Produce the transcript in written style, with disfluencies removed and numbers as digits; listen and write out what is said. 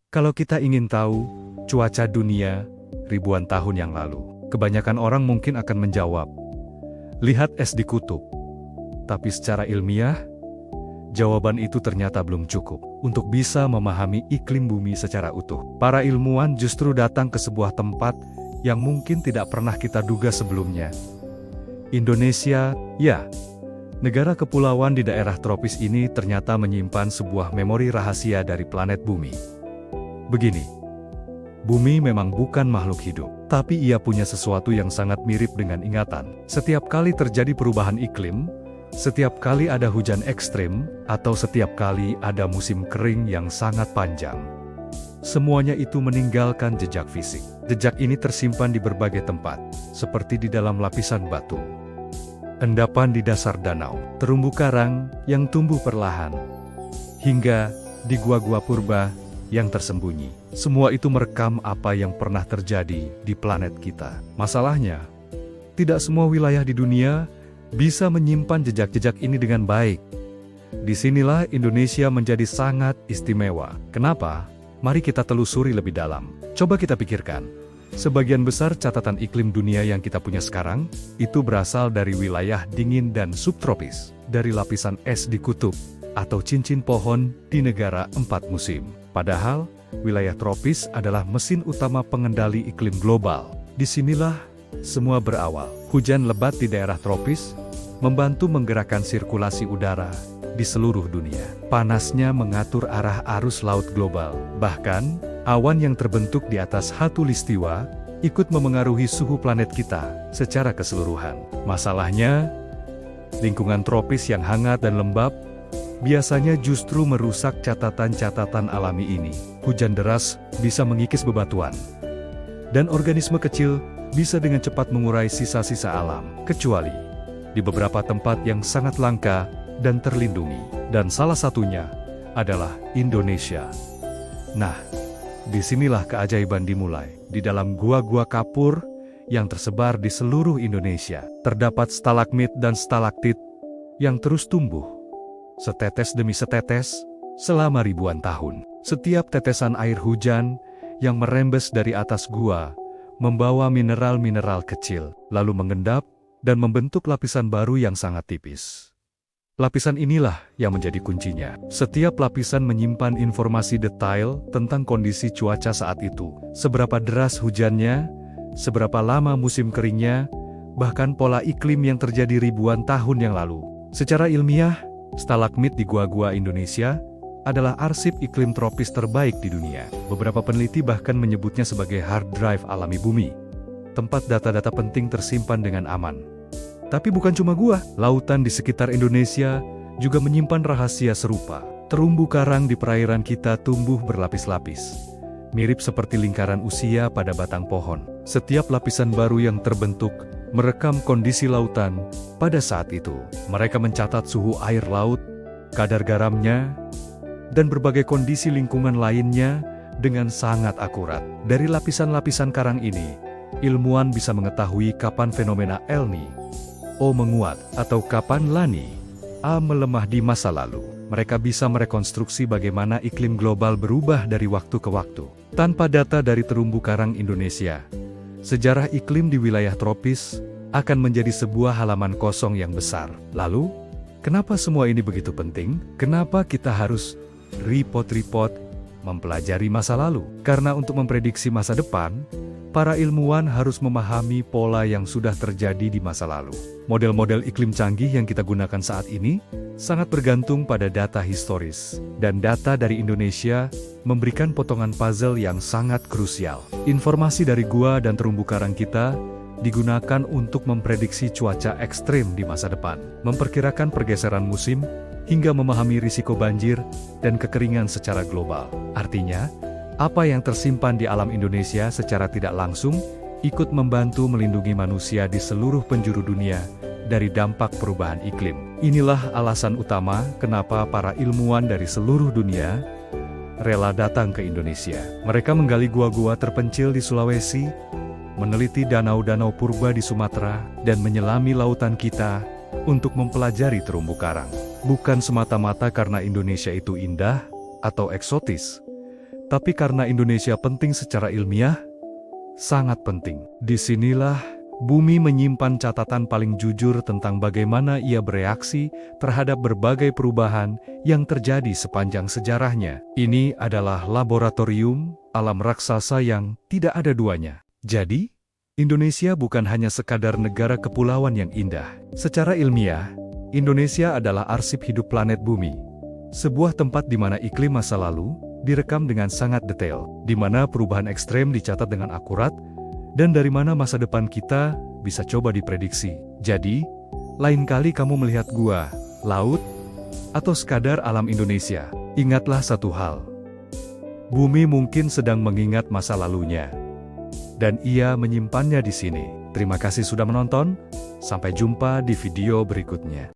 Kalau kita ingin tahu cuaca dunia ribuan tahun yang lalu, kebanyakan orang mungkin akan menjawab, lihat es di kutub. Tapi secara ilmiah, jawaban itu ternyata belum cukup untuk bisa memahami iklim bumi secara utuh. Para ilmuwan justru datang ke sebuah tempat yang mungkin tidak pernah kita duga sebelumnya. Indonesia, ya. Negara kepulauan di daerah tropis ini ternyata menyimpan sebuah memori rahasia dari planet bumi. Begini, bumi memang bukan makhluk hidup, tapi ia punya sesuatu yang sangat mirip dengan ingatan. Setiap kali terjadi perubahan iklim, setiap kali ada hujan ekstrim, atau setiap kali ada musim kering yang sangat panjang, semuanya itu meninggalkan jejak fisik. Jejak ini tersimpan di berbagai tempat, seperti di dalam lapisan batu, endapan di dasar danau, terumbu karang yang tumbuh perlahan, hingga di gua-gua purba yang tersembunyi. Semua itu merekam apa yang pernah terjadi di planet kita. Masalahnya, tidak semua wilayah di dunia bisa menyimpan jejak-jejak ini dengan baik. Disinilah Indonesia menjadi sangat istimewa. Kenapa? Mari kita telusuri lebih dalam. Coba kita pikirkan. Sebagian besar catatan iklim dunia yang kita punya sekarang, itu berasal dari wilayah dingin dan subtropis, dari lapisan es di kutub, atau cincin pohon di negara 4 musim. Padahal, wilayah tropis adalah mesin utama pengendali iklim global. Disinilah semua berawal. Hujan lebat di daerah tropis membantu menggerakkan sirkulasi udara di seluruh dunia. Panasnya mengatur arah arus laut global. Bahkan, awan yang terbentuk di atas khatulistiwa ikut memengaruhi suhu planet kita secara keseluruhan. Masalahnya, lingkungan tropis yang hangat dan lembab biasanya justru merusak catatan-catatan alami ini. Hujan deras bisa mengikis bebatuan, dan organisme kecil bisa dengan cepat mengurai sisa-sisa alam, kecuali di beberapa tempat yang sangat langka dan terlindungi. Dan salah satunya adalah Indonesia. Nah, disinilah keajaiban dimulai. Di dalam gua-gua kapur yang tersebar di seluruh Indonesia, terdapat stalagmit dan stalaktit yang terus tumbuh setetes demi setetes, selama ribuan tahun. Setiap tetesan air hujan yang merembes dari atas gua, membawa mineral-mineral kecil, lalu mengendap dan membentuk lapisan baru yang sangat tipis. Lapisan inilah yang menjadi kuncinya. Setiap lapisan menyimpan informasi detail tentang kondisi cuaca saat itu. Seberapa deras hujannya, seberapa lama musim keringnya, bahkan pola iklim yang terjadi ribuan tahun yang lalu. Secara ilmiah, stalagmit di gua-gua Indonesia adalah arsip iklim tropis terbaik di dunia. Beberapa peneliti bahkan menyebutnya sebagai hard drive alami bumi. Tempat data-data penting tersimpan dengan aman. Tapi bukan cuma gua, lautan di sekitar Indonesia juga menyimpan rahasia serupa. Terumbu karang di perairan kita tumbuh berlapis-lapis, mirip seperti lingkaran usia pada batang pohon. Setiap lapisan baru yang terbentuk merekam kondisi lautan pada saat itu. Mereka mencatat suhu air laut, kadar garamnya, dan berbagai kondisi lingkungan lainnya dengan sangat akurat. Dari lapisan-lapisan karang ini, ilmuwan bisa mengetahui kapan fenomena El Niño menguat atau kapan La Niña melemah di masa lalu. Mereka bisa merekonstruksi bagaimana iklim global berubah dari waktu ke waktu. Tanpa data dari terumbu karang Indonesia, sejarah iklim di wilayah tropis akan menjadi sebuah halaman kosong yang besar. Lalu, kenapa semua ini begitu penting? Kenapa kita harus report mempelajari masa lalu? Karena untuk memprediksi masa depan, para ilmuwan harus memahami pola yang sudah terjadi di masa lalu. Model-model iklim canggih yang kita gunakan saat ini sangat bergantung pada data historis, dan data dari Indonesia memberikan potongan puzzle yang sangat krusial. Informasi dari gua dan terumbu karang kita digunakan untuk memprediksi cuaca ekstrim di masa depan, memperkirakan pergeseran musim, hingga memahami risiko banjir dan kekeringan secara global. Artinya, apa yang tersimpan di alam Indonesia secara tidak langsung ikut membantu melindungi manusia di seluruh penjuru dunia dari dampak perubahan iklim. Inilah alasan utama kenapa para ilmuwan dari seluruh dunia rela datang ke Indonesia. Mereka menggali gua-gua terpencil di Sulawesi, meneliti danau-danau purba di Sumatera, dan menyelami lautan kita untuk mempelajari terumbu karang. Bukan semata-mata karena Indonesia itu indah atau eksotis, Tapi karena Indonesia penting secara ilmiah, sangat penting. Disinilah bumi menyimpan catatan paling jujur tentang bagaimana ia bereaksi terhadap berbagai perubahan yang terjadi sepanjang sejarahnya. Ini adalah laboratorium alam raksasa yang tidak ada duanya. Jadi, Indonesia bukan hanya sekadar negara kepulauan yang indah. Secara ilmiah, Indonesia adalah arsip hidup planet bumi. Sebuah tempat di mana iklim masa lalu direkam dengan sangat detail, di mana perubahan ekstrem dicatat dengan akurat, dan dari mana masa depan kita bisa coba diprediksi. Jadi, lain kali kamu melihat gua, laut, atau sekadar alam Indonesia, ingatlah satu hal. Bumi mungkin sedang mengingat masa lalunya, dan ia menyimpannya di sini. Terima kasih sudah menonton, sampai jumpa di video berikutnya.